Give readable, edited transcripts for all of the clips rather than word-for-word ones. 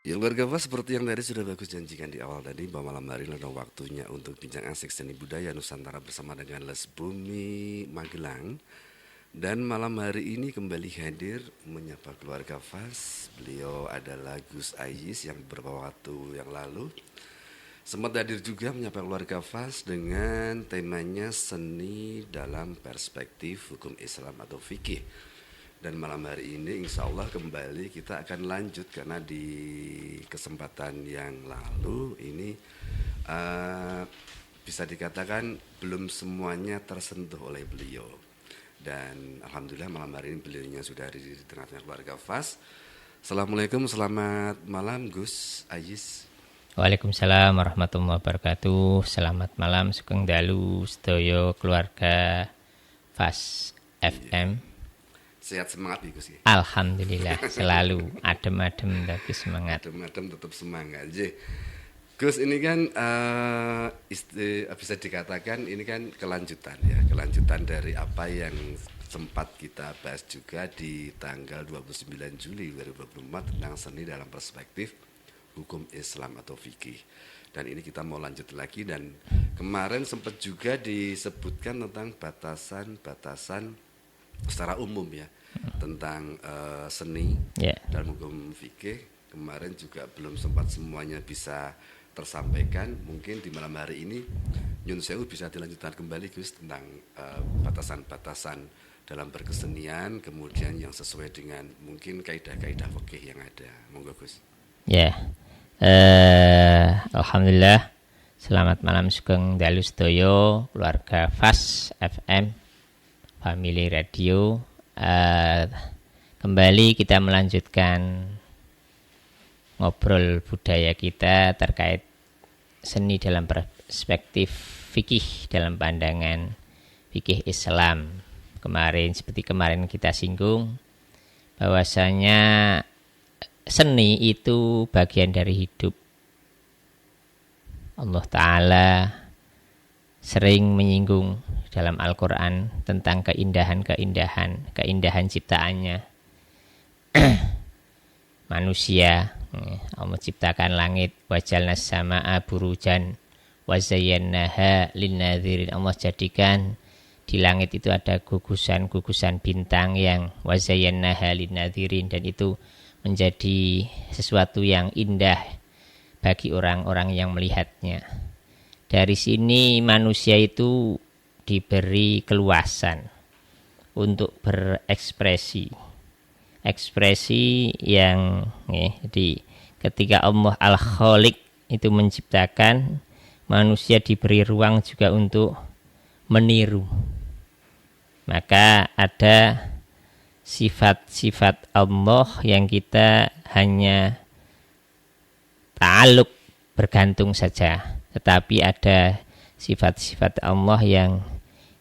Ya keluarga Fas, seperti yang tadi sudah bagus janjikan di awal tadi, bahwa malam hari ini adalah waktunya untuk bincang asik seni budaya Nusantara bersama dengan Les Bumi Magelang. Dan malam hari ini kembali hadir menyapa keluarga Fas. Beliau adalah Gus Ayis yang beberapa waktu yang lalu sempat hadir juga menyapa keluarga Fas dengan temanya seni dalam perspektif hukum Islam atau fikih. Dan malam hari ini insya Allah kembali kita akan lanjut, karena di kesempatan yang lalu ini uh, bisa dikatakan belum semuanya tersentuh oleh beliau. Dan Alhamdulillah malam hari ini beliaunya sudah ada di tengah-tengah keluarga Fas. Assalamualaikum, selamat malam Gus Ayis. Waalaikumsalam warahmatullahi wabarakatuh. Selamat malam Sugeng Dalu sedaya keluarga Fas FM. Sehat semangat nih Gus ya? Alhamdulillah selalu adem-adem tapi semangat. Adem-adem tetap semangat aja. Gus, ini kan bisa dikatakan ini kan kelanjutan ya, kelanjutan dari apa yang sempat kita bahas juga di tanggal 29 Juli 2024 tentang seni dalam perspektif hukum Islam atau fikih. Dan ini kita mau lanjut lagi, dan kemarin sempat juga disebutkan tentang batasan-batasan secara umum ya tentang seni dalam hukum fikih. Kemarin juga belum sempat semuanya bisa tersampaikan. Mungkin di malam hari ini Nyun Sewu bisa dilanjutkan kembali Gus tentang batasan-batasan dalam berkesenian, kemudian yang sesuai dengan mungkin kaidah-kaidah fikih yang ada. Monggo Gus. Ya. Alhamdulillah. Selamat malam Sugeng Dalu sedaya keluarga Fas FM Family Radio. Kembali kita melanjutkan ngobrol budaya kita terkait seni dalam perspektif fikih dalam pandangan fikih Islam. Seperti kemarin kita singgung bahwasanya seni itu bagian dari hidup. Allah Ta'ala sering menyinggung dalam Al-Quran tentang keindahan ciptaannya. Manusia, Allah menciptakan langit, wajalnas sama'a burujan wazayyannaha linnadhirin. Allah jadikan di langit itu ada gugusan-gugusan bintang yang wazayyannaha linnadhirin, dan itu menjadi sesuatu yang indah bagi orang-orang yang melihatnya. Dari sini manusia itu diberi keluasan untuk berekspresi. Ekspresi yang ketika Allah Al-Khaliq itu menciptakan, manusia diberi ruang juga untuk meniru. Maka ada sifat-sifat Allah yang kita hanya ta'aluk, bergantung saja. Tetapi ada sifat-sifat Allah yang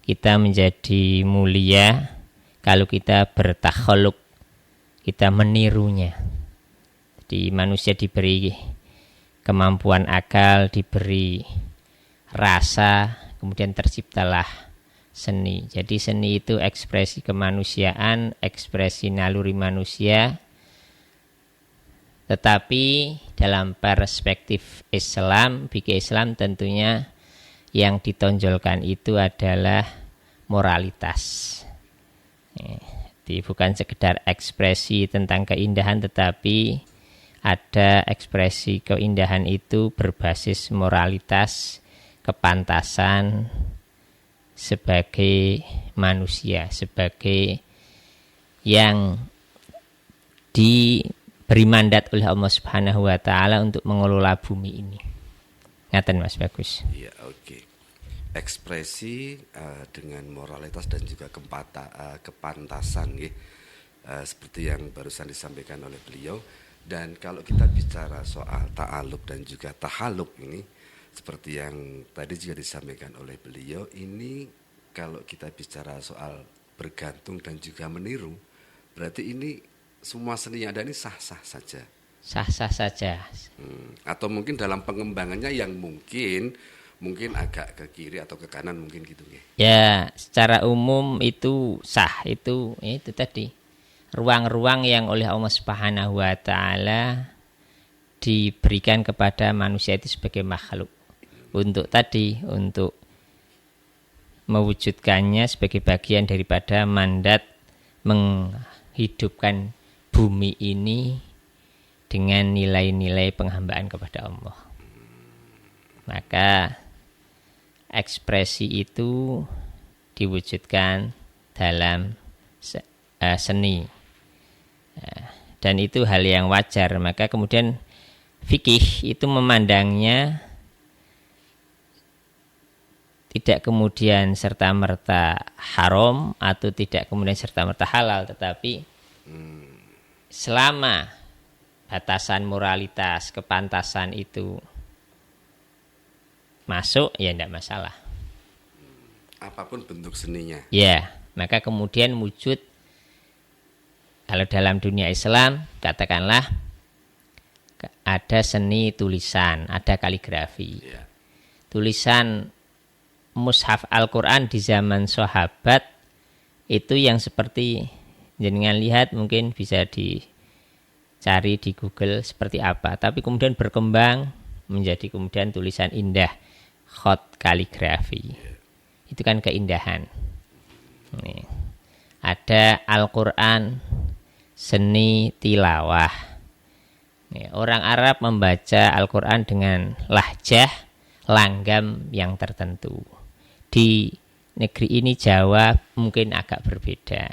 kita menjadi mulia kalau kita bertakhaluk, kita menirunya. Jadi manusia diberi kemampuan akal, diberi rasa, kemudian terciptalah seni. Jadi seni itu ekspresi kemanusiaan, ekspresi naluri manusia. Tetapi dalam perspektif Islam, fikih Islam tentunya yang ditonjolkan itu adalah moralitas. Jadi bukan sekedar ekspresi tentang keindahan, tetapi ada ekspresi keindahan itu berbasis moralitas, kepantasan sebagai manusia, sebagai yang diberi mandat oleh Allah Subhanahu wa Ta'ala untuk mengelola bumi ini. Ngaten Mas, bagus. Iya, oke. Ekspresi dengan moralitas dan juga kepantasan seperti yang barusan disampaikan oleh beliau. Dan kalau kita bicara soal ta'aluk dan juga tahaluk ini, seperti yang tadi juga disampaikan oleh beliau, ini kalau kita bicara soal bergantung dan juga meniru, berarti ini semua seni yang ada ini sah-sah saja. Sah-sah saja. Atau mungkin dalam pengembangannya yang mungkin agak ke kiri atau ke kanan mungkin gitu ya. Ya, secara umum itu sah, itu tadi. Ruang-ruang yang oleh Allah Subhanahu wa Ta'ala diberikan kepada manusia itu sebagai makhluk. Untuk mewujudkannya sebagai bagian daripada mandat menghidupkan bumi ini dengan nilai-nilai penghambaan kepada Allah. Maka ekspresi itu diwujudkan dalam seni. Dan itu hal yang wajar. Maka kemudian fikih itu memandangnya tidak kemudian serta-merta haram atau tidak kemudian serta-merta halal, tetapi selama batasan moralitas, kepantasan itu masuk, ya tidak masalah. Apapun bentuk seninya. Ya, maka kemudian wujud, kalau dalam dunia Islam, katakanlah ada seni tulisan, ada kaligrafi. Ya. Tulisan mushaf Al-Quran di zaman sahabat itu yang seperti jenengan lihat, mungkin bisa dicari di Google seperti apa, tapi kemudian berkembang menjadi kemudian tulisan indah, khot kaligrafi. Itu kan keindahan. Nih. Ada Al-Quran seni tilawah. Nih, orang Arab membaca Al-Quran dengan lahjah langgam yang tertentu. Di negeri ini Jawa mungkin agak berbeda.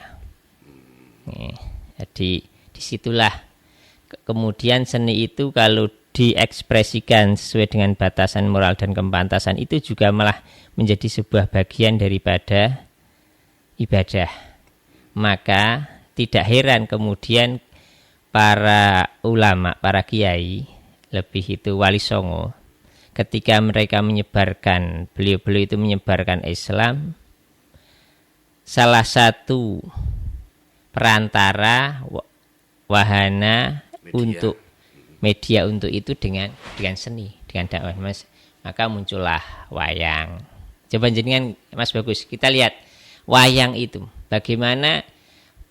Nih, jadi disitulah kemudian seni itu kalau diekspresikan sesuai dengan batasan moral dan kepantasan itu juga malah menjadi sebuah bagian daripada ibadah. Maka tidak heran kemudian para ulama, para kiai, lebih itu wali songo, ketika mereka menyebarkan, beliau-beliau itu menyebarkan Islam, salah satu perantara wahana media untuk itu dengan seni, dengan dakwah, Mas. Maka muncullah wayang. Coba jenengan Mas Bagus, kita lihat wayang itu bagaimana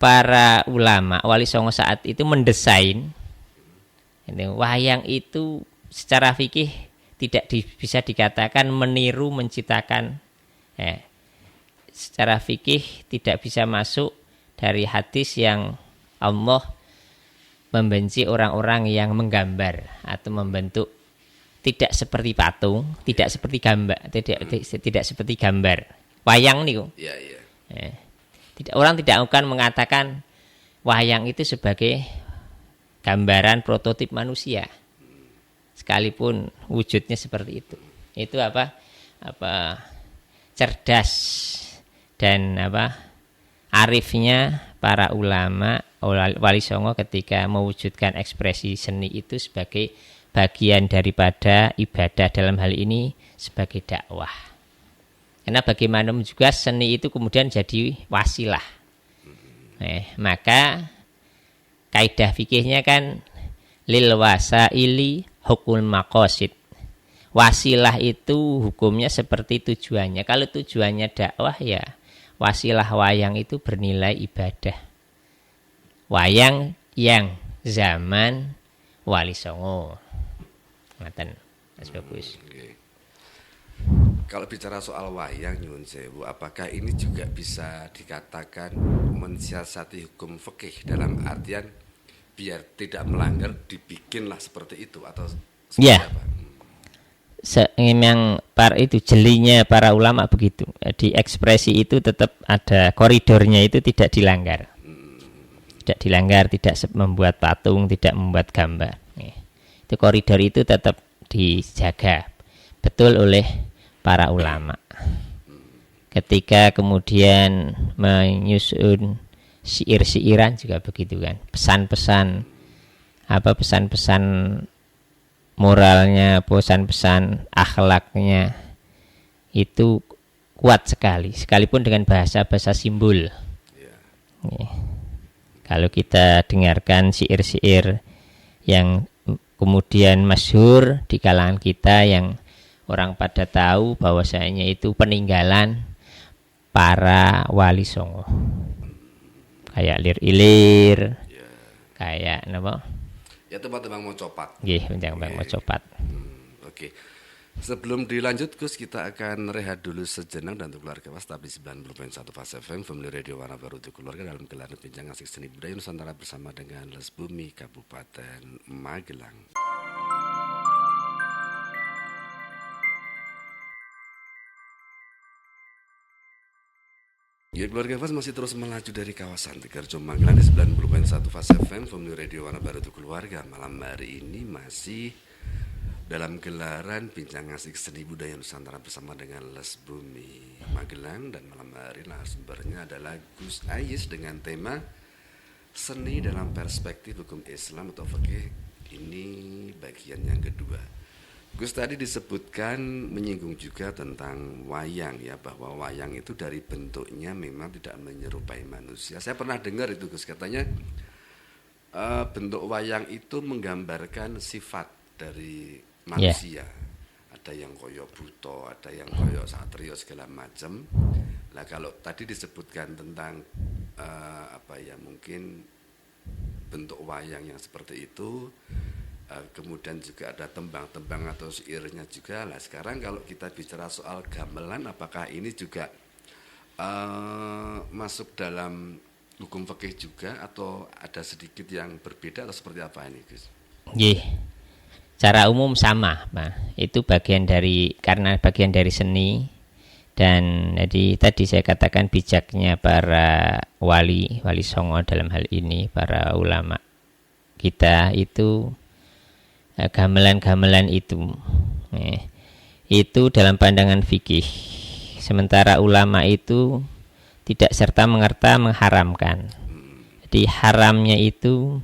para ulama wali songo saat itu mendesain wayang itu secara fikih tidak bisa dikatakan meniru menciptakan. Secara fikih tidak bisa masuk dari hadis yang Allah membenci orang-orang yang menggambar atau membentuk tidak seperti patung, tidak seperti gambar, tidak seperti gambar. Wayang nih, orang tidak akan mengatakan wayang itu sebagai gambaran prototip manusia, sekalipun wujudnya seperti itu. Itu apa cerdas dan arifnya para ulama wali songo ketika mewujudkan ekspresi seni itu sebagai bagian daripada ibadah, dalam hal ini sebagai dakwah. Karena bagaimanapun juga seni itu kemudian jadi wasilah. Maka kaidah fikihnya kan lil wasaili hukul maqasid. Wasilah itu hukumnya seperti tujuannya. Kalau tujuannya dakwah, ya wasilah wayang itu bernilai ibadah. Wayang yang zaman wali songo. Ngaten, Mas Bagus. Kalau bicara soal wayang nyuwun sewu, apakah ini juga bisa dikatakan mensiasati hukum fikih dalam artian biar tidak melanggar dibikinlah seperti itu atau seperti apa? Memang itu jelinya para ulama begitu. Di ekspresi itu tetap ada koridornya, itu tidak dilanggar. Tidak dilanggar, tidak membuat patung, tidak membuat gambar. Itu koridor itu tetap dijaga betul oleh para ulama. Ketika kemudian menyusun syair-syairan juga begitu kan. Pesan-pesan pesan-pesan moralnya, pesan-pesan akhlaknya itu kuat sekali, sekalipun dengan bahasa-bahasa simbol. Kalau kita dengarkan syair-syair yang kemudian masyhur di kalangan kita, yang orang pada tahu bahwasanya itu peninggalan para wali songo, kayak lir ilir, kayak Ya tembang-tembang Mocopat. Nggih, tembang Mocopat. Oke. Sebelum dilanjut Gus, kita akan rehat dulu sejenak dan untuk keluarga was tapi 90.1 Fast FM Family Radio Warna Baru untuk keluarga dalam gelaran bincang asik seni budaya Nusantara bersama dengan Les Bumi Kabupaten Magelang. Ya keluarga Fas masih terus melaju dari kawasan Tegarjo Magelang di 90.1 Fast FM Family Radio Warna Baru untuk keluarga. Malam hari ini masih dalam gelaran bincang asik seni budaya Nusantara bersama dengan Les Bumi Magelang, dan malam hari narasumbernya adalah Gus Ayis dengan tema seni dalam perspektif hukum Islam atau fikih. Ini bagian yang kedua. Gus tadi disebutkan menyinggung juga tentang wayang ya, bahwa wayang itu dari bentuknya memang tidak menyerupai manusia. Saya pernah dengar itu Gus, katanya bentuk wayang itu menggambarkan sifat dari manusia. Ada yang koyo buto, ada yang koyo satrio segala macam. Nah kalau tadi disebutkan tentang mungkin bentuk wayang yang seperti itu, kemudian juga ada tembang-tembang atau syairnya juga. Nah sekarang kalau kita bicara soal gamelan, apakah ini juga masuk dalam hukum fikih juga atau ada sedikit yang berbeda atau seperti apa ini Gus? Secara umum sama, Pak. Itu bagian dari seni, dan jadi tadi saya katakan bijaknya para wali songo dalam hal ini, para ulama kita itu gamelan-gamelan itu dalam pandangan fikih. Sementara ulama itu tidak serta merta mengharamkan. Jadi haramnya itu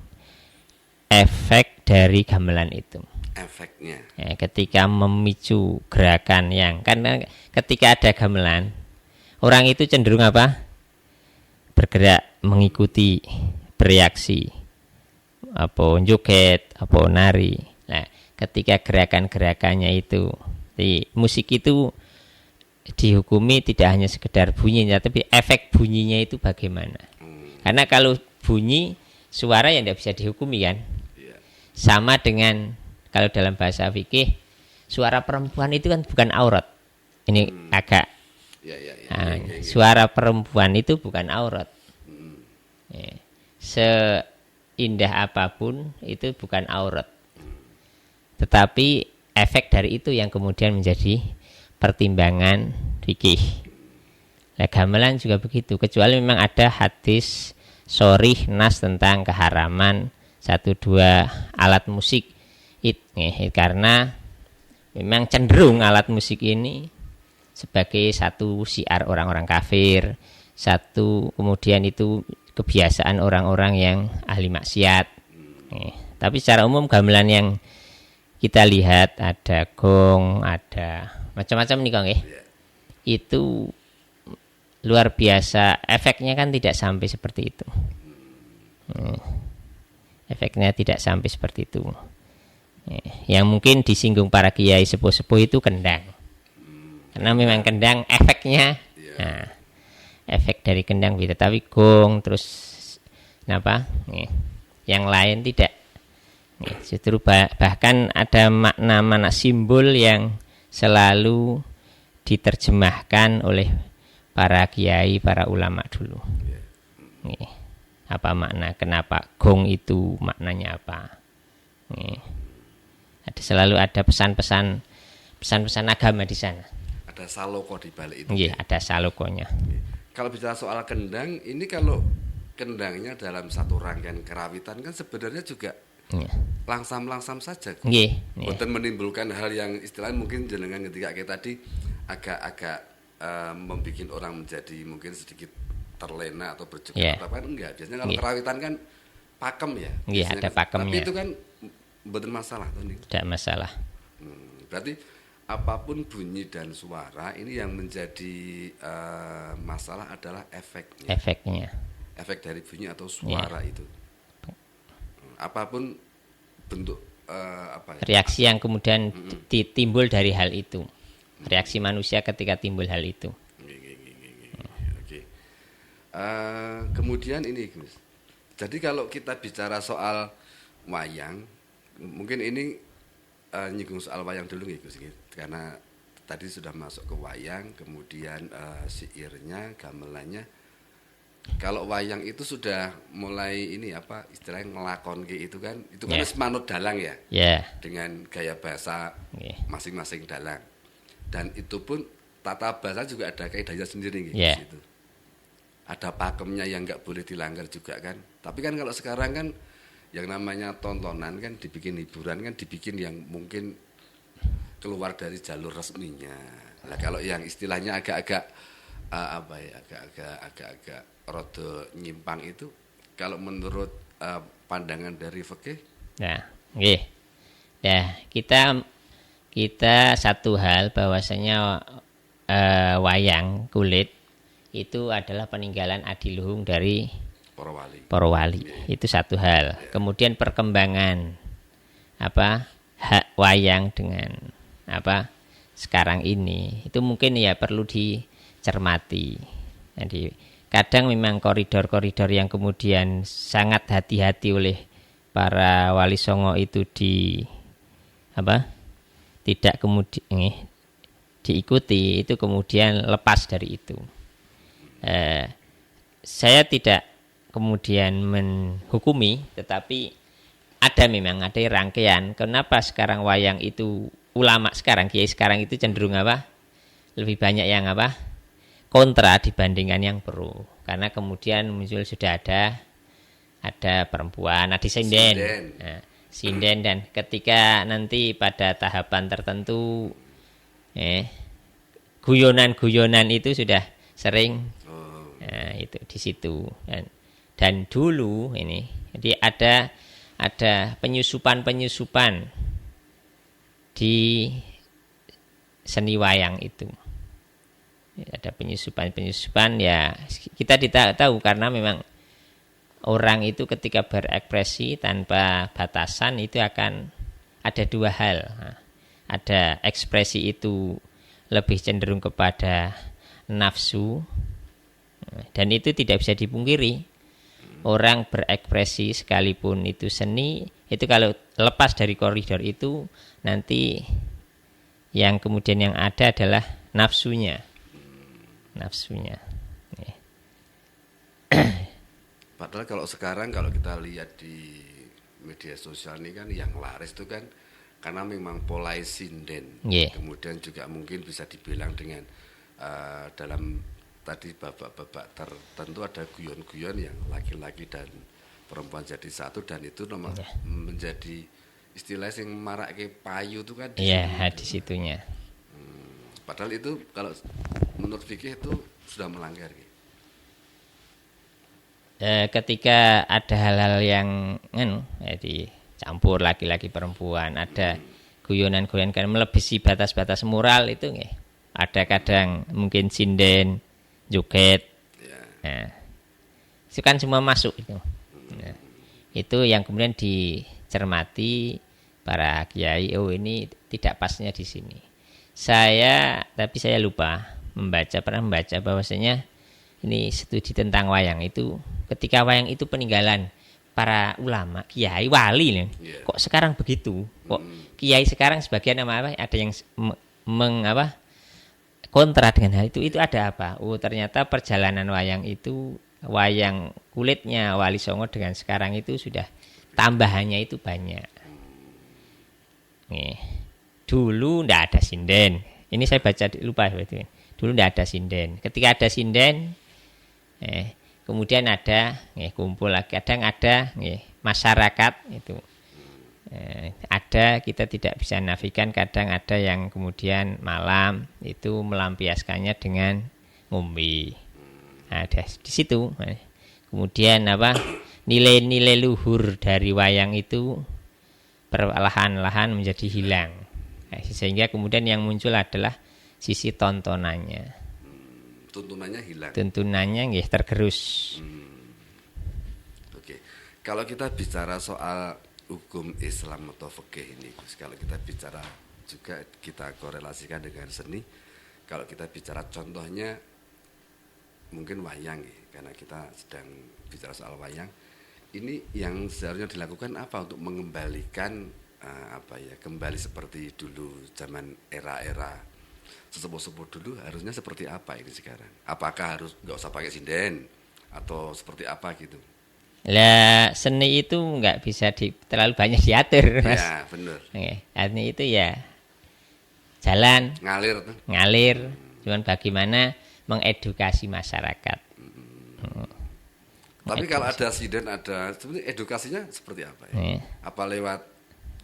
efek dari gamelan itu. Efeknya. Ketika memicu gerakan yang, karena ketika ada gamelan, orang itu cenderung apa? Bergerak, mengikuti, bereaksi, joget, nari. Nah, ketika gerakan-gerakannya itu, di musik itu dihukumi tidak hanya sekedar bunyinya, tapi efek bunyinya itu bagaimana. Karena kalau bunyi, suara yang tidak bisa dihukumi kan. Sama dengan kalau dalam bahasa fikih, suara perempuan itu kan bukan aurat. Ini agak suara perempuan itu bukan aurat. Seindah apapun itu bukan aurat. Tetapi efek dari itu yang kemudian menjadi pertimbangan fikih. Nah, gamelan juga begitu, kecuali memang ada hadis sharih nas tentang keharaman 1-2 alat musik. Karena memang cenderung alat musik ini sebagai satu syiar orang-orang kafir, satu kemudian itu kebiasaan orang-orang yang ahli maksiat. Tapi secara umum gamelan yang kita lihat ada gong, ada macam-macam nih Kang itu luar biasa, efeknya kan tidak sampai seperti itu. Efeknya tidak sampai seperti itu. Yang mungkin disinggung para kiai sepuh-sepuh itu kendang, karena memang kendang efeknya, efek dari kendang bisa, tapi gong terus yang lain tidak. Justru bahkan ada makna-makna simbol yang selalu diterjemahkan oleh para kiai, para ulama dulu. Apa makna, kenapa gong itu maknanya apa? Selalu ada pesan-pesan agama di sana. Ada saloko di balik itu. Iya, ada salokonya. Kalau bicara soal kendang, ini kalau kendangnya dalam satu rangkaian kerawitan kan sebenarnya juga langsam-langsam saja. Bukan menimbulkan hal yang istilahnya mungkin jenengan ketika kita tadi agak membuat orang menjadi mungkin sedikit terlena atau berjoget atau apa, enggak. Biasanya kalau kerawitan kan pakem ya. Iya, ada pakemnya. Tapi itu kan bukan masalah tuh nih. Tidak masalah. Berarti apapun bunyi dan suara ini yang menjadi masalah adalah efeknya. Efeknya. Efek dari bunyi atau suara itu. Apapun bentuk reaksi yang kemudian timbul dari hal itu. Reaksi manusia ketika timbul hal itu. Oke. Kemudian ini Gus. Jadi kalau kita bicara soal wayang, Mungkin ini nyinggung soal wayang dulu nggih Gus, karena tadi sudah masuk ke wayang, kemudian syairnya, gamelannya. Kalau wayang itu sudah mulai ini apa istilahnya ngelakon itu kan Ya. wis manut dalang ya, Ya. dengan gaya bahasa Nggih. masing-masing dalang. Dan itu pun tata bahasa juga ada kaidahnya sendiri gitu Ya. di situ. Ada pakemnya yang nggak boleh dilanggar juga kan. Tapi kan kalau sekarang kan yang namanya tontonan kan dibikin hiburan kan dibikin yang mungkin keluar dari jalur resminya. Nah, kalau yang istilahnya agak-agak apa ya, agak-agak rada nyimpang itu kalau menurut pandangan dari fikih. Nah, nggih. Ya, kita satu hal bahwasanya wayang kulit itu adalah peninggalan adiluhung dari Para wali. para wali. Itu satu hal. Kemudian perkembangan apa hak wayang dengan apa sekarang ini itu mungkin ya perlu dicermati. Jadi kadang memang koridor-koridor yang kemudian sangat hati-hati oleh para wali songo itu apa tidak kemudian diikuti, itu kemudian lepas dari itu. Saya tidak kemudian menghukumi, tetapi memang ada rangkaian. Kenapa sekarang wayang itu ulama sekarang, kiai sekarang itu cenderung apa? Lebih banyak yang apa? Kontra dibandingkan yang pro. Karena kemudian muncul sudah ada perempuan, ada sinden. Nah, sinden, dan ketika nanti pada tahapan tertentu guyonan-guyonan itu sudah sering. Nah, itu di situ. Dan dulu ini jadi ada penyusupan di seni wayang itu. Ada penyusupan ya, kita tidak tahu karena memang orang itu ketika berekspresi tanpa batasan itu akan ada dua hal. Nah, ada ekspresi itu lebih cenderung kepada nafsu, dan itu tidak bisa dipungkiri. Orang berekspresi sekalipun itu seni, itu kalau lepas dari koridor itu nanti yang kemudian yang ada adalah nafsunya. Padahal kalau sekarang kalau kita lihat di media sosial ini kan yang laris itu kan karena memang polai sinden. Kemudian juga mungkin bisa dibilang dengan dalam tadi babak-babak tertentu ada guyon-guyon yang laki-laki dan perempuan jadi satu, dan itu menjadi istilah yang marak ke payu itu kan di situnya. Padahal itu kalau menurut fikih itu sudah melanggar. Ketika ada hal-hal yang dicampur laki-laki perempuan, ada guyonan-guyonan kan melebihi batas-batas moral itu ada kadang mungkin sinden, joget, nah, itu kan semua masuk itu. Nah, itu yang kemudian dicermati para kiai, oh ini tidak pasnya di sini. Tapi saya pernah membaca bahwasanya ini studi tentang wayang itu, ketika wayang itu peninggalan para ulama, kiai, wali nih. Kok sekarang begitu? Kok kiai sekarang sebagian ada yang kontra dengan hal itu ada apa? Oh, ternyata perjalanan wayang itu, wayang kulitnya Wali Songo dengan sekarang itu sudah tambahannya itu banyak. Nih, dulu ndak ada sinden. Ini saya baca lupa berarti. Dulu ndak ada sinden. Ketika ada sinden, kemudian ada kumpul lagi. Kadang ada masyarakat itu. Ada, kita tidak bisa nafikan, kadang ada yang kemudian malam itu melampiaskannya dengan ngombe. Ada di situ. Kemudian nilai-nilai luhur dari wayang itu perlahan-lahan menjadi hilang. Sehingga kemudian yang muncul adalah sisi tontonannya. Tuntunannya hilang. Tuntunannya tergerus. Oke. Kalau kita bicara soal hukum Islam atau fikih ini, kalau kita bicara juga kita korelasikan dengan seni. Kalau kita bicara contohnya mungkin wayang, karena kita sedang bicara soal wayang. Ini yang seharusnya dilakukan apa untuk mengembalikan kembali seperti dulu zaman era-era sesepuh-sepuh dulu, harusnya seperti apa ini sekarang? Apakah harus nggak usah pakai sinden atau seperti apa gitu? Lah seni itu nggak bisa terlalu banyak diatur, Mas. Ya benar. Artinya itu ya jalan Ngalir tuh. ngalir, cuman bagaimana mengedukasi masyarakat. Tapi kalau ada sinden, ada sebenarnya edukasinya seperti apa ya? Apa lewat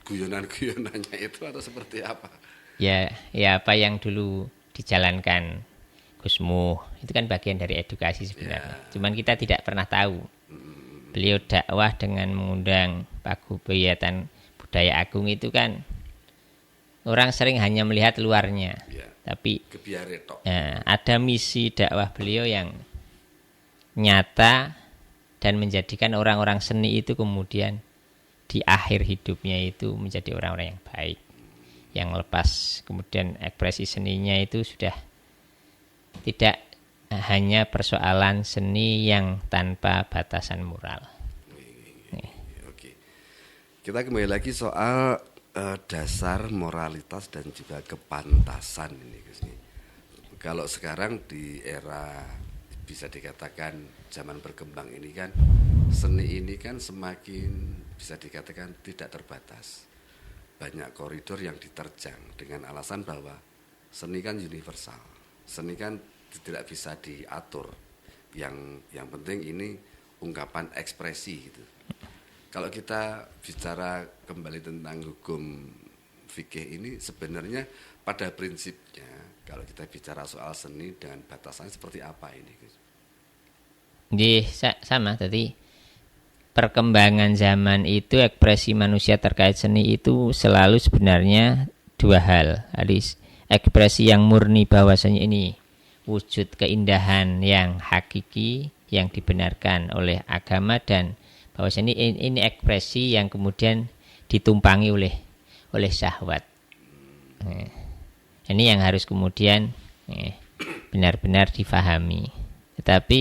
guyonan-guyonannya itu atau seperti apa? Ya apa yang dulu dijalankan Gus Muh itu kan bagian dari edukasi sebenarnya. Cuman kita tidak pernah tahu. Beliau dakwah dengan mengundang paguyuban budaya agung itu kan orang sering hanya melihat luarnya. Tapi ada misi dakwah beliau yang nyata dan menjadikan orang-orang seni itu kemudian di akhir hidupnya itu menjadi orang-orang yang baik, yang lepas kemudian ekspresi seninya itu sudah tidak hanya persoalan seni yang tanpa batasan moral. Oke. Kita kembali lagi soal dasar moralitas dan juga kepantasan ini, Gus. Kalau sekarang di era bisa dikatakan zaman berkembang ini kan, seni ini kan semakin bisa dikatakan tidak terbatas. Banyak koridor yang diterjang dengan alasan bahwa seni kan universal. Seni kan tidak bisa diatur. Yang penting ini ungkapan ekspresi gitu. Kalau kita bicara kembali tentang hukum fikih ini, sebenarnya pada prinsipnya kalau kita bicara soal seni dengan batasannya seperti apa ini, Gus? Sama tadi perkembangan zaman itu ekspresi manusia terkait seni itu selalu sebenarnya dua hal. Ada ekspresi yang murni bahwasanya ini wujud keindahan yang hakiki yang dibenarkan oleh agama, dan bahwasanya ini ekspresi yang kemudian ditumpangi oleh syahwat. Ini yang harus kemudian benar-benar difahami. Tetapi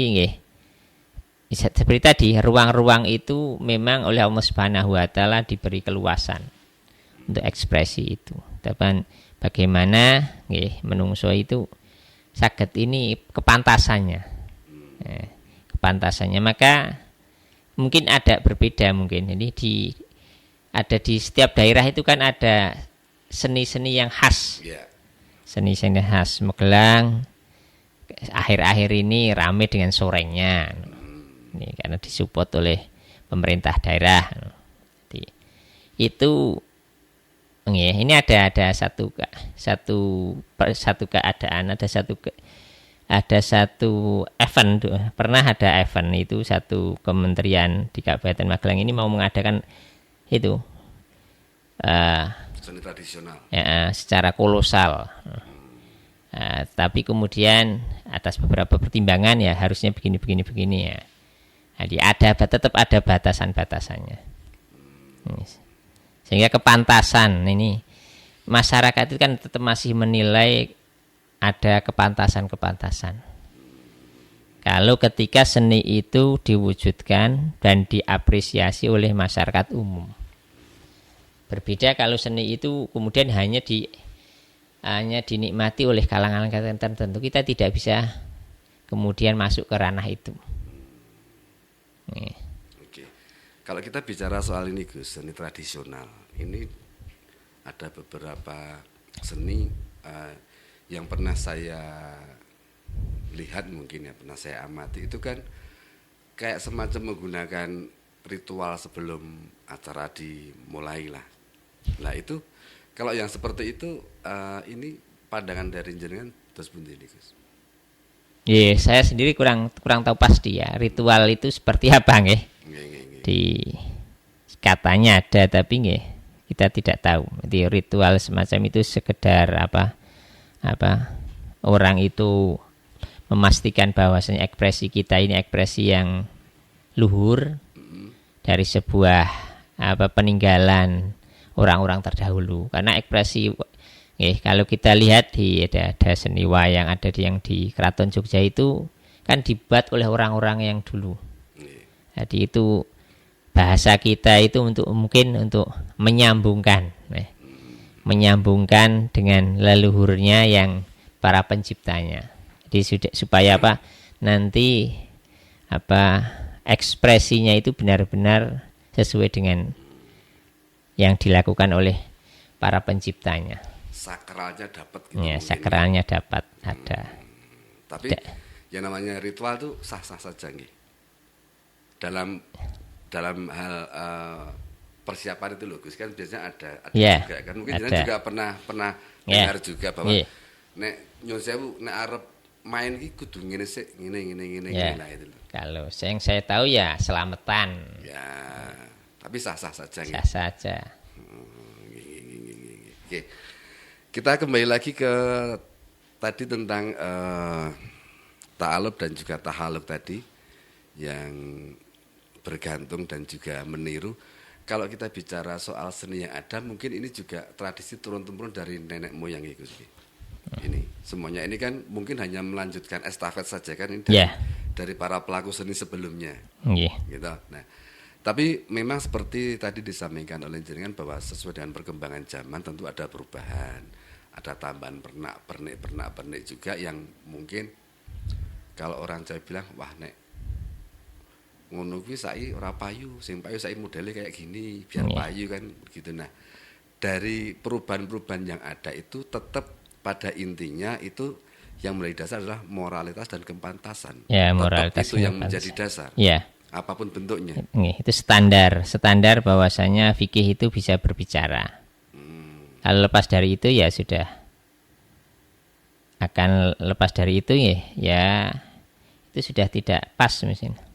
seperti tadi, ruang-ruang itu memang oleh Allah Subhanahu wa taala diberi keluasan untuk ekspresi itu. Tapi bagaimana menungso itu saged ini kepantasannya. Kepantasannya, maka mungkin ada berbeda mungkin. Ini ada di setiap daerah itu kan ada seni-seni yang khas. Seni-seni khas. Magelang akhir-akhir ini ramai dengan sorengnya. Ini karena disupport oleh pemerintah daerah. Jadi, itu ini ada satu keadaan, ada satu event. Pernah ada event itu, satu kementerian di Kabupaten Magelang ini mau mengadakan itu seni tradisional secara kolosal. Tapi kemudian atas beberapa pertimbangan ya harusnya begini ya. Jadi tetap ada batasan-batasannya. Sehingga kepantasan ini masyarakat itu kan tetap masih menilai ada kepantasan. Kalau ketika seni itu diwujudkan dan diapresiasi oleh masyarakat umum. Berbeda kalau seni itu kemudian hanya dinikmati oleh kalangan tertentu, kita tidak bisa kemudian masuk ke ranah itu. Oke. Kalau kita bicara soal ini, Gus, seni tradisional, ini ada beberapa seni yang pernah saya lihat, mungkin ya pernah saya amati, itu kan kayak semacam menggunakan ritual sebelum acara dimulai lah. Nah itu kalau yang seperti itu ini pandangan dari jenengan terus bunyi, Gus? Saya sendiri kurang tahu pasti ya ritual itu seperti apa nggih. Di katanya ada, tapi kita tidak tahu. Jadi ritual semacam itu sekedar apa orang itu memastikan bahwasanya ekspresi kita ini ekspresi yang luhur dari sebuah peninggalan orang-orang terdahulu. Karena ekspresi kalau kita lihat ada seni wayang yang di Keraton Jogja itu kan dibuat oleh orang-orang yang dulu. Jadi itu bahasa kita itu untuk mungkin untuk menyambungkan menyambungkan dengan leluhurnya yang para penciptanya. Jadi supaya apa? Nanti apa ekspresinya itu benar-benar sesuai dengan yang dilakukan oleh para penciptanya. Sakralnya dapat gitu. Ya, sakralnya dapat ada. Tapi yang namanya ritual tuh sah-sah saja nggih. Dalam hal persiapan itu loh Gus, kan biasanya ada juga kan. Mungkin jenengan juga pernah dengar juga bahwa nek nyun sewu nek arep main iki kudu ngene sik, ngene nah itu loh. Kalau yang saya tahu ya selamatan. Ya, tapi sah-sah saja nggih. Sah saja. Oke. Kita kembali lagi ke tadi tentang ta'alub dan juga tahaluk tadi yang bergantung dan juga meniru. Kalau kita bicara soal seni yang ada, mungkin ini juga tradisi turun-temurun dari nenek moyang itu. Ini semuanya ini kan mungkin hanya melanjutkan estafet saja kan ini dari para pelaku seni sebelumnya. Gitu. Nah, tapi memang seperti tadi disampaikan oleh jenengan bahwa sesuai dengan perkembangan zaman tentu ada perubahan, ada tambahan pernak-pernik juga yang mungkin kalau orang Jawa bilang wah nek ngono kuwi saiki ora payu, sing payu saiki modele kayak gini, biar payu kan gitu. Nah, dari perubahan-perubahan yang ada itu tetap pada intinya itu yang menjadi dasar adalah moralitas dan kepantasan. Ya, moralitas itu yang menjadi dasar. Ya. Apapun bentuknya. Itu standar bahwasanya fikih itu bisa berbicara. Kalau lepas dari itu ya sudah akan lepas dari itu ya itu sudah tidak pas misalnya.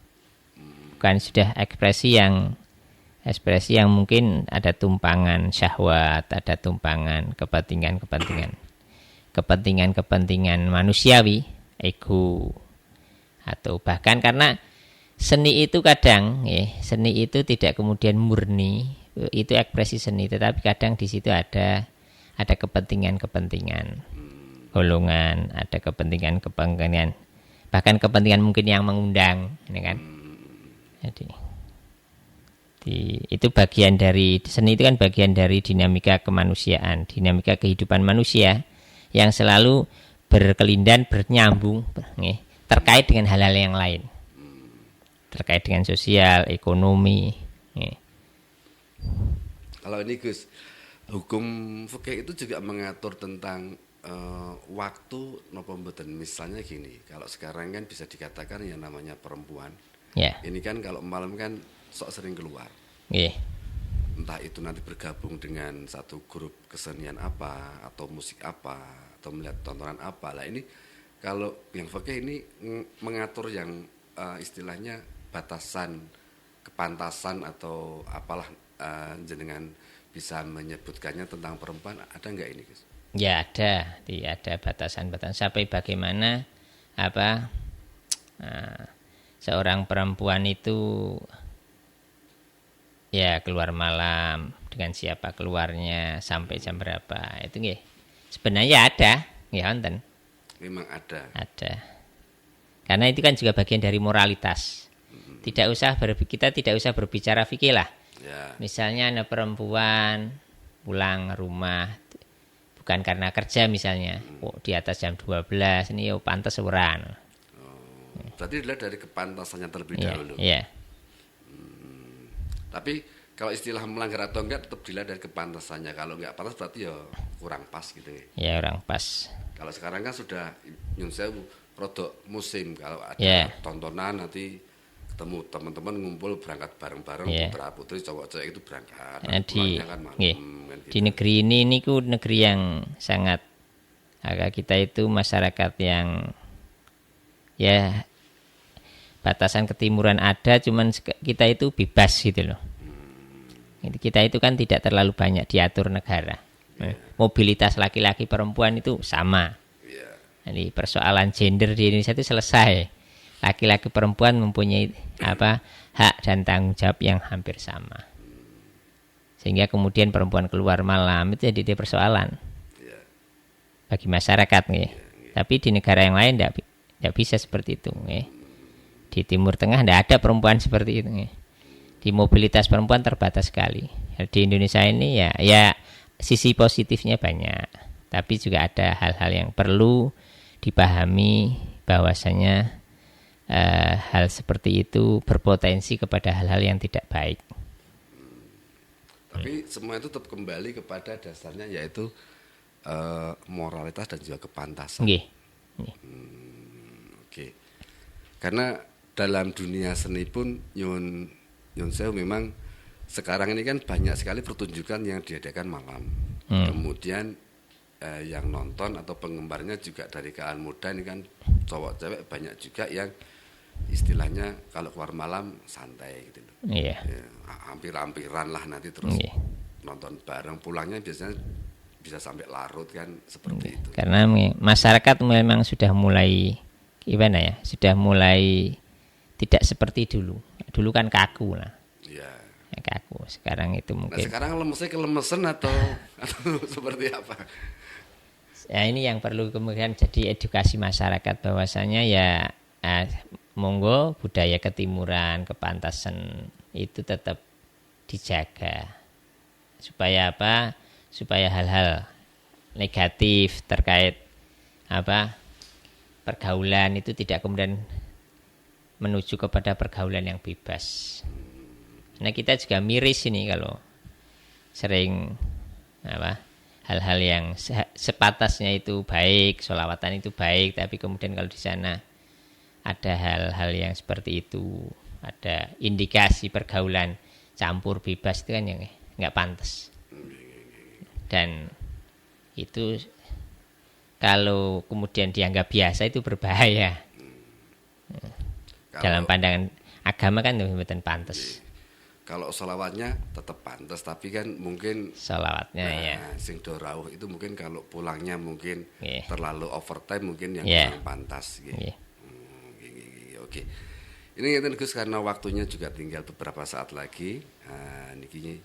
Bukan sudah ekspresi yang mungkin ada tumpangan syahwat, ada tumpangan kepentingan manusiawi, ego, atau bahkan karena seni itu kadang seni itu tidak kemudian murni, itu ekspresi seni, tetapi kadang di situ ada kepentingan golongan, ada kepentingan bahkan kepentingan mungkin yang mengundang, ini kan. Jadi itu bagian dari seni, itu kan bagian dari dinamika kemanusiaan, dinamika kehidupan manusia yang selalu berkelindan, bernyambung terkait dengan hal-hal yang lain, terkait dengan sosial, ekonomi. Kalau ini Gus, hukum fikih itu juga mengatur tentang waktu nopo mboten. Misalnya gini, kalau sekarang kan bisa dikatakan yang namanya perempuan. Ini kan kalau malam kan sok sering keluar. Entah itu nanti bergabung dengan satu grup kesenian apa atau musik apa atau melihat tontonan apa. Lah ini kalau yang fikih ini mengatur yang istilahnya batasan kepantasan atau apalah jenengan bisa menyebutkannya tentang perempuan, ada enggak ini Gus? Ya ada batasan-batasan sampai bagaimana seorang perempuan itu ya keluar malam, dengan siapa keluarnya, sampai jam berapa, itu nggih. Sebenarnya ada, nggih wonten. Memang ada. Karena itu kan juga bagian dari moralitas. Kita tidak usah berbicara fikih lah. Misalnya ada perempuan pulang rumah bukan karena kerja misalnya, di atas jam 12 ini pantas ora. Berarti dilihat dari kepantasannya terlebih dahulu. Tapi kalau istilah melanggar atau enggak tetap dilihat dari kepantasannya. Kalau enggak pantas berarti ya kurang pas gitu ya. Ya kurang pas. Kalau sekarang kan sudah nyun sewu produk musim. Kalau ada tontonan nanti ketemu teman-teman ngumpul berangkat bareng-bareng, putra putri cowok-cowok itu berangkat. Di negeri ini negeri yang sangat kita itu masyarakat yang ya batasan ketimuran ada, cuman kita itu bebas gitu loh. Kita itu kan tidak terlalu banyak diatur negara. Mobilitas laki-laki perempuan itu sama. Jadi persoalan gender di Indonesia itu selesai. Laki-laki perempuan mempunyai hak dan tanggung jawab yang hampir sama. Sehingga kemudian perempuan keluar malam itu jadi persoalan bagi masyarakat nih. Tapi di negara yang lain tidak bisa seperti itu nih. Di Timur Tengah tidak ada perempuan seperti itu nih. Di Di mobilitas perempuan terbatas sekali. Di Indonesia ini ya sisi positifnya banyak, tapi juga ada hal-hal yang perlu dipahami bahwasanya hal seperti itu berpotensi kepada hal-hal yang tidak baik. Tapi semua itu tetap kembali kepada dasarnya, yaitu moralitas dan juga kepantasan. Nggih. Oke. Karena dalam dunia seni pun Nyun Sewu memang sekarang ini kan banyak sekali pertunjukan yang diadakan malam. Kemudian yang nonton atau penggemarnya juga dari kalangan muda ini kan cowok cewek banyak juga yang istilahnya kalau keluar malam santai gitu loh. Iya. Ya, hampir-hampiran lah nanti terus nonton bareng, pulangnya biasanya bisa sampai larut kan seperti itu. Karena masyarakat memang sudah mulai gimana ya? Sudah mulai tidak seperti dulu. Dulu kan kaku lah. Iya. Kaku. Sekarang itu mungkin. Nah, sekarang kelemesan atau seperti apa? Ya ini yang perlu kemudian jadi edukasi masyarakat bahwasanya ya monggo budaya ketimuran, kepantasan itu tetap dijaga. Supaya apa? Supaya hal-hal negatif terkait pergaulan itu tidak kemudian menuju kepada pergaulan yang bebas. Nah kita juga miris ini kalau sering hal-hal yang sepatasnya itu baik, sholawatan itu baik, tapi kemudian kalau di sana ada hal-hal yang seperti itu, ada indikasi pergaulan campur bebas itu kan yang nggak pantas. Dan itu kalau kemudian dianggap biasa itu berbahaya. Dalam pandangan agama kan bukan pantas. Kalau sholawatnya tetap pantas, tapi kan mungkin sholawatnya sing do rawuh itu mungkin kalau pulangnya mungkin terlalu overtime mungkin yang kurang pantas. Oke. Ini ngeten Gus, karena waktunya juga tinggal beberapa saat lagi. Niki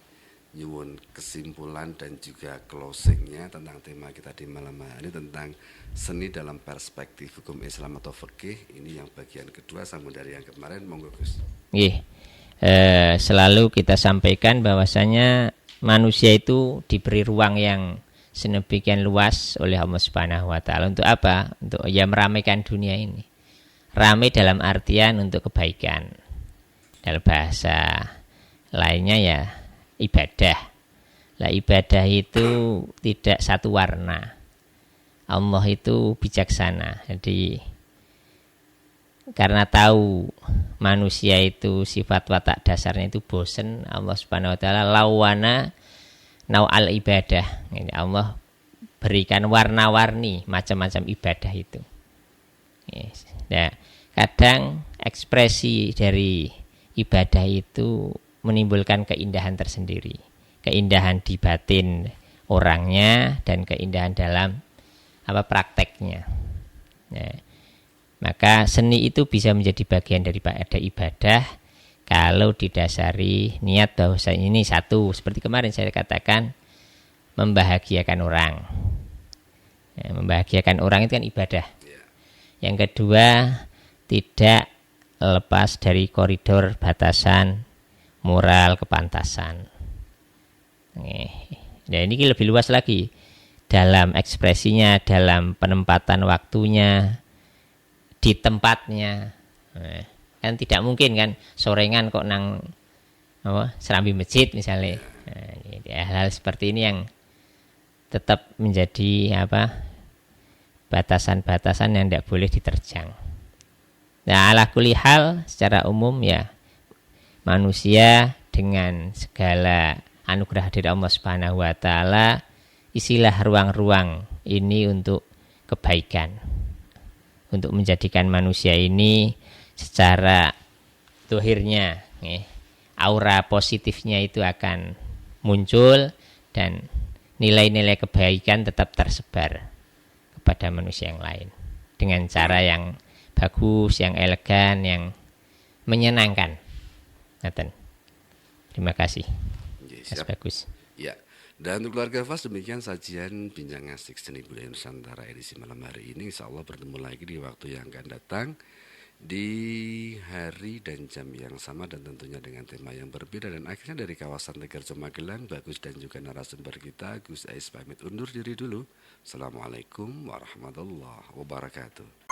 nyuwun kesimpulan dan juga closingnya tentang tema kita di malam hari tentang seni dalam perspektif hukum Islam atau fikih. Ini yang bagian kedua, sambung dari yang kemarin. Monggo Gus. Selalu kita sampaikan bahwasanya manusia itu diberi ruang yang sedemikian luas oleh Allah Subhanahu wa taala untuk apa? Untuk meramaikan dunia ini. Ramai dalam artian untuk kebaikan. Dalam bahasa lainnya ya ibadah. Lah ibadah itu tidak satu warna. Allah itu bijaksana. Jadi karena tahu manusia itu sifat watak dasarnya itu bosen, Allah Subhanahu wa taala lawana nau'al ibadah. Ini Allah berikan warna-warni macam-macam ibadah itu. Nah, kadang ekspresi dari ibadah itu menimbulkan keindahan tersendiri, keindahan di batin orangnya dan keindahan dalam prakteknya. Nah, maka seni itu bisa menjadi bagian daripada ibadah kalau didasari niat bahwa ini satu, seperti kemarin saya katakan, membahagiakan orang. Membahagiakan orang itu kan ibadah. Yang kedua, tidak lepas dari koridor batasan moral kepantasan. Nah ini lebih luas lagi dalam ekspresinya, dalam penempatan waktunya, di tempatnya. Kan tidak mungkin kan sorengan kok nang serambi masjid misalnya. Hal-hal seperti ini yang tetap menjadi batasan-batasan yang tidak boleh diterjang. Nah, ala kulli hal secara umum ya manusia dengan segala anugerah dari Allah Subhanahu wa taala isilah ruang-ruang ini untuk kebaikan. Untuk menjadikan manusia ini secara dohirnya aura positifnya itu akan muncul dan nilai-nilai kebaikan tetap tersebar kepada manusia yang lain dengan cara yang bagus, yang elegan, yang menyenangkan. Terima kasih. Mas Bagus. Ya. Dan untuk keluarga Fas, demikian sajian Bincang Asik Seni Budaya Nusantara edisi malam hari ini. Insya Allah bertemu lagi di waktu yang akan datang. di hari dan jam yang sama dan tentunya dengan tema yang berbeda. Dan akhirnya dari kawasan Tegarjo Magelang, Bagus dan juga narasumber kita Gus Ais pamit undur diri dulu. Assalamualaikum warahmatullahi wabarakatuh.